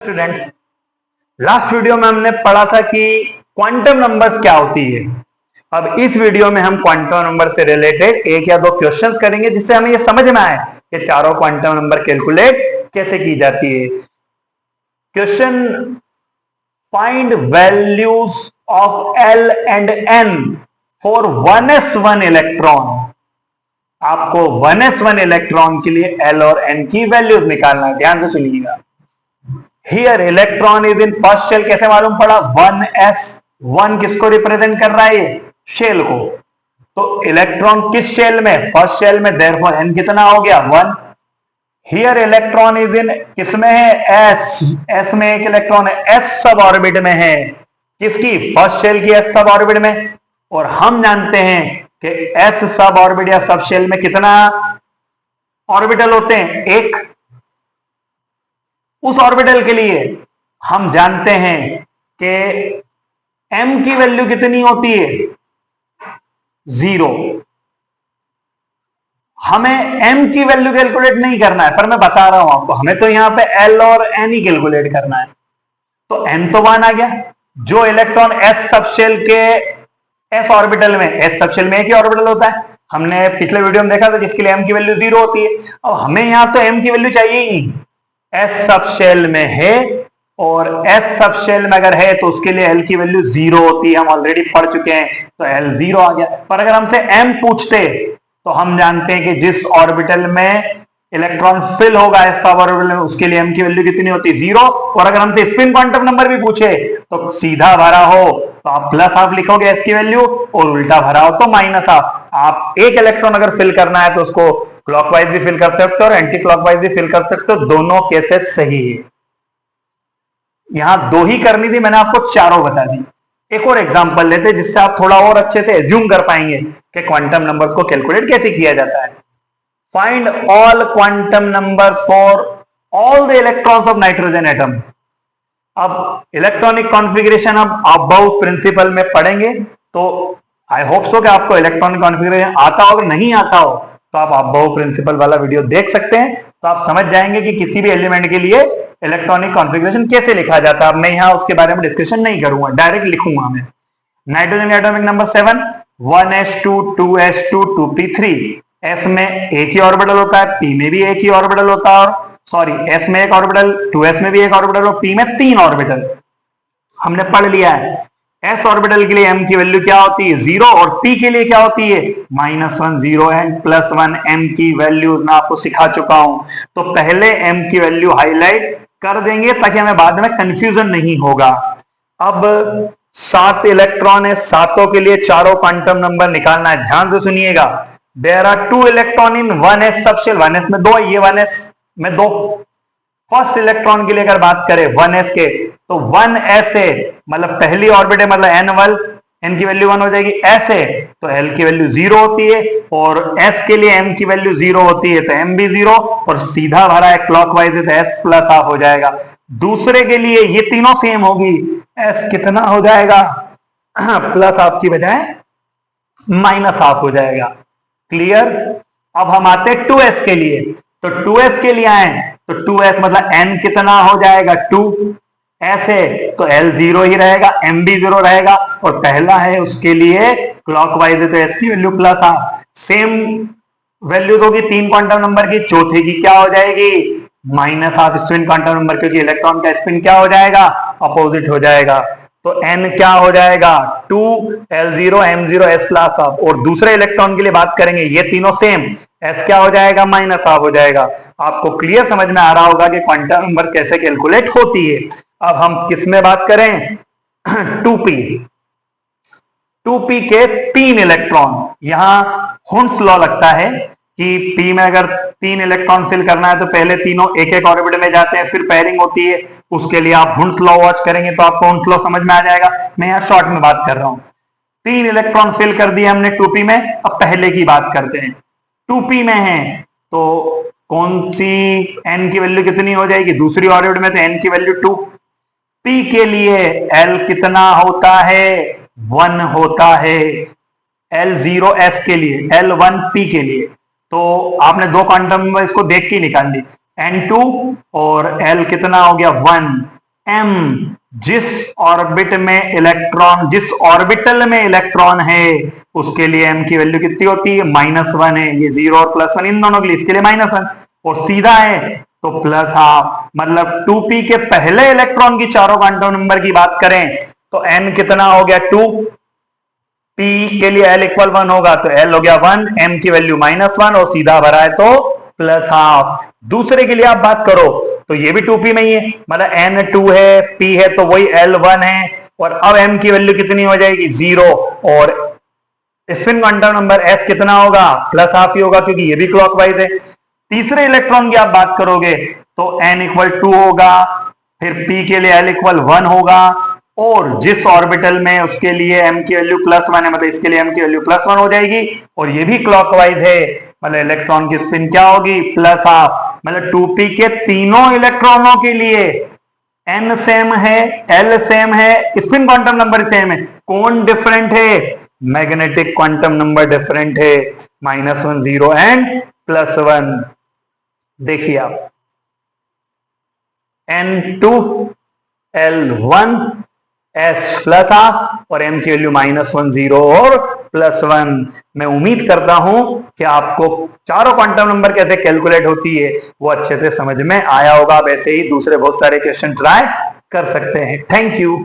Students, last video में हमने पढ़ा था कि क्वांटम नंबर्स क्या होती है। अब इस वीडियो में हम क्वांटम नंबर से रिलेटेड एक या दो क्वेश्चंस करेंगे जिससे हमें यह समझ में आए कि चारों क्वांटम नंबर कैलकुलेट कैसे की जाती है। Question, find values of l and n for 1s1 electron. आपको 1s1 इलेक्ट्रॉन के लिए एल और एन की वैल्यूज निकालना है। ध्यान से सुनिएगा। Here electron is in first shell. कैसे मालूम पड़ा? 1s1 किसको रिप्रेजेंट कर रहा है? ये शेल को। तो इलेक्ट्रॉन किस शेल में? फर्स्ट शेल में। देयरफॉर n कितना हो गया? 1। हियर इलेक्ट्रॉन इज इन किसमें है? s में एक इलेक्ट्रॉन है, s सब ऑर्बिट में है। किसकी? फर्स्ट शेल की s सब ऑर्बिट में। और हम जानते हैं कि s सब ऑर्बिट या सब शेल में कितना ऑर्बिटल होते हैं? एक। उस ऑर्बिटल के लिए हम जानते हैं कि m की वैल्यू कितनी होती है? 0। हमें m की वैल्यू कैलकुलेट नहीं करना है, पर मैं बता रहा हूं आपको, हमें तो यहां पे l और n ही कैलकुलेट करना है। तो n तो 1 आ गया। जो इलेक्ट्रॉन s सबशेल के s ऑर्बिटल में, s सबशेल में एक ही ऑर्बिटल होता है, हमने पिछले वीडियो में देखा था, जिसके लिए m की वैल्यू 0 होती है। अब हमें यहां तो m की वैल्यू चाहिए ही नहीं। s सबशेल में है और s सबशेल में अगर है तो उसके लिए l की वैल्यू 0 होती है। हम ऑलरेडी पढ़ चुके हैं, तो l 0 आ गया। पर अगर हमसे m पूछते तो हम जानते हैं कि जिस ऑर्बिटल में इलेक्ट्रॉन फिल होगा s सब ऑर्बिटल में, उसके लिए m की वैल्यू कितनी होती है? 0। और अगर हमसे स्पिन क्वांटम नंबर भी पूछे तो सीधा भरा हो तो आप प्लस हाफ लिखोगे s की वैल्यू, और उल्टा भरा हो तो माइनस हाफ। आप एक इलेक्ट्रॉन अगर फिल करना है तो उसको क्लॉकवाइज भी फिल कर सकते हो और एंटी क्लॉकवाइज भी फिल कर सकते हो। दोनों केसेस सही है। यहां 2 ही करनी थी, मैंने आपको चारों बता दी। एक और एग्जांपल लेते जिससे आप थोड़ा और अच्छे से एज्यूम कर पाएंगे कि क्वांटम नंबर्स को कैलकुलेट कैसे किया जाता है। Find all quantum numbers for all the electrons of nitrogen atom. अब इलेक्ट्रॉनिक कॉन्फ़िगरेशन अब अबाउट प्रिंसिपल में पढ़ेंगे, तो आई होप सो कि आपको इलेक्ट्रॉनिक कॉन्फ़िगरेशन आता हो। अगर नहीं आता हो तो आप अबाउट प्रिंसिपल वाला वीडियो देख सकते हैं, तो आप समझ जाएंगे कि किसी भी एलिमेंट के लिए इलेक्ट्रॉनिक कॉन्फ़िगरेशन कैसे लिखा जाता है। अब मैं यहां उसके बारे में डिस्कशन नहीं करूंगा, डायरेक्ट लिखूंगा मैं। Nitrogen atomic number 7, 1s2 2s2 2p3। s में एक ही ऑर्बिटल होता है, p में भी एक ही ऑर्बिटल होता है, और सॉरी s में एक ऑर्बिटल, 2s में भी एक ऑर्बिटल और p में 3 ऑर्बिटल। हमने पढ़ लिया है s ऑर्बिटल के लिए m की वैल्यू क्या होती है? 0। और p के लिए क्या होती है? -1 0 एंड +1 m की वैल्यूज मैं आपको सिखा चुका हूं। तो पहले m की वैल्यू हाईलाइट कर देंगे ताकि हमें बाद में कंफ्यूजन नहीं होगा। अब 7 इलेक्ट्रॉन है, सातों के लिए चारों क्वांटम नंबर निकालना है। ध्यान से सुनिएगा। There are 2 electron in 1s subshell. 1s में 2, ये 1s में 2। फर्स्ट इलेक्ट्रॉन के लिए अगर बात करें 1s के, तो 1s है मतलब पहली ऑर्बिट है, मतलब n1, n की वैल्यू 1 हो जाएगी। s है तो l की वैल्यू 0 होती है, और s के लिए m की वैल्यू 0 होती है तो m भी 0, और सीधा भरा है क्लॉकवाइज है तो s प्लस हाफ हो जाएगा। दूसरे के लिए ये तीनों सेम होगी, s कितना हो जाएगा? प्लस हाफ की बजाय माइनस हाफ हो जाएगा। क्लियर? अब हम आते हैं 2s के लिए। तो 2s के लिए आए तो 2s मतलब n कितना हो जाएगा? 2। s है तो l 0 ही रहेगा, m भी 0 रहेगा, और पहला है उसके लिए क्लॉकवाइज है तो s की value plus half. Same value होगी 3 क्वांटम नंबर की। चौथे की क्या हो जाएगी? Minus half spin quantum number, क्योंकि इलेक्ट्रॉन का स्पिन क्या हो जाएगा? अपोजिट हो जाएगा। तो n क्या हो जाएगा? 2 l0 m0 s plus half. और दूसरे इलेक्ट्रॉन के लिए बात करेंगे, ये तीनों सेम, s क्या हो जाएगा? माइनस हाफ हो जाएगा। आपको क्लियर समझ में आ रहा होगा कि क्वांटम नंबर कैसे कैलकुलेट होती है। अब हम किस में बात करें? 2p। 2p के 3 इलेक्ट्रॉन। यहां हुंस लॉ लगता है कि p में अगर 3 इलेक्ट्रॉन फिल करना है तो पहले तीनों एक एक ऑर्बिट में जाते हैं, फिर पेयरिंग होती है। उसके लिए आप हुंस लॉ वॉच करेंगे तो आपको हुंस लॉ समझ में आ जाएगा। मैं यहां शॉर्ट में बात कर रहा हूं। 3 इलेक्ट्रॉन फिल कर दिए हमने 2p में। अब पहले की बात करते हैं। 2p में है तो कौन सी n की वैल्यू कितनी हो जाएगी? दूसरी ऑर्बिट में तो n की वैल्यू 2। p के लिए l कितना होता है? 1 होता है। l0 s के लिए, l1 p के लिए। तो आपने 2 क्वांटम नंबर इसको देख के निकाल ली, n2 और l कितना हो गया? 1। m जिस ऑर्बिटल में इलेक्ट्रॉन है उसके लिए m की वैल्यू कितनी होती है, -1 है। ये 0 और +1 इन दोनों के लिए, इसके लिए -1 और सीधा है तो +12, मतलब 2p के पहले इलेक्ट्रॉन की चारों क्वांटम नंबर की बात करें तो n कितना हो गया 2, p के लिए l = 1 होगा तो l हो गया 1, m की वैल्यू -1 और सीधा भरा है तो +12। दूसरे के लिए आप बात करो तो ये भी 2p में ही है, मतलब n 2 है, p है तो वही l 1 है और अब m की वैल्यू कितनी हो जाएगी 0 और स्पिन क्वांटम नंबर s कितना होगा, +12 ही होगा क्योंकि ये भी क्लॉकवाइज है। तीसरे इलेक्ट्रॉन की आप बात करोगे तो n = 2 होगा, फिर p के लिए l = 1 होगा और जिस ऑर्बिटल में उसके लिए m की वैल्यू +1 है, मतलब इसके लिए m की वैल्यू +1 हो जाएगी और ये भी क्लॉकवाइज है, मतलब इलेक्ट्रॉन की स्पिन क्या होगी, +12, मतलब 2p के तीनों इलेक्ट्रॉनों के लिए n सेम है, l सेम है, स्पिन क्वांटम नंबर सेम है, कौन डिफरेंट है, मैग्नेटिक क्वांटम नंबर डिफरेंट है, -1 0 एंड +1। देखिए आप n2 l1 s +12 और m की वैल्यू -1 0 और +1। मैं उम्मीद करता हूं कि आपको चारों क्वांटम नंबर कैसे कैलकुलेट होती है वो अच्छे से समझ में आया होगा। वैसे ही दूसरे बहुत सारे क्वेश्चन ट्राई कर सकते हैं। Thank you.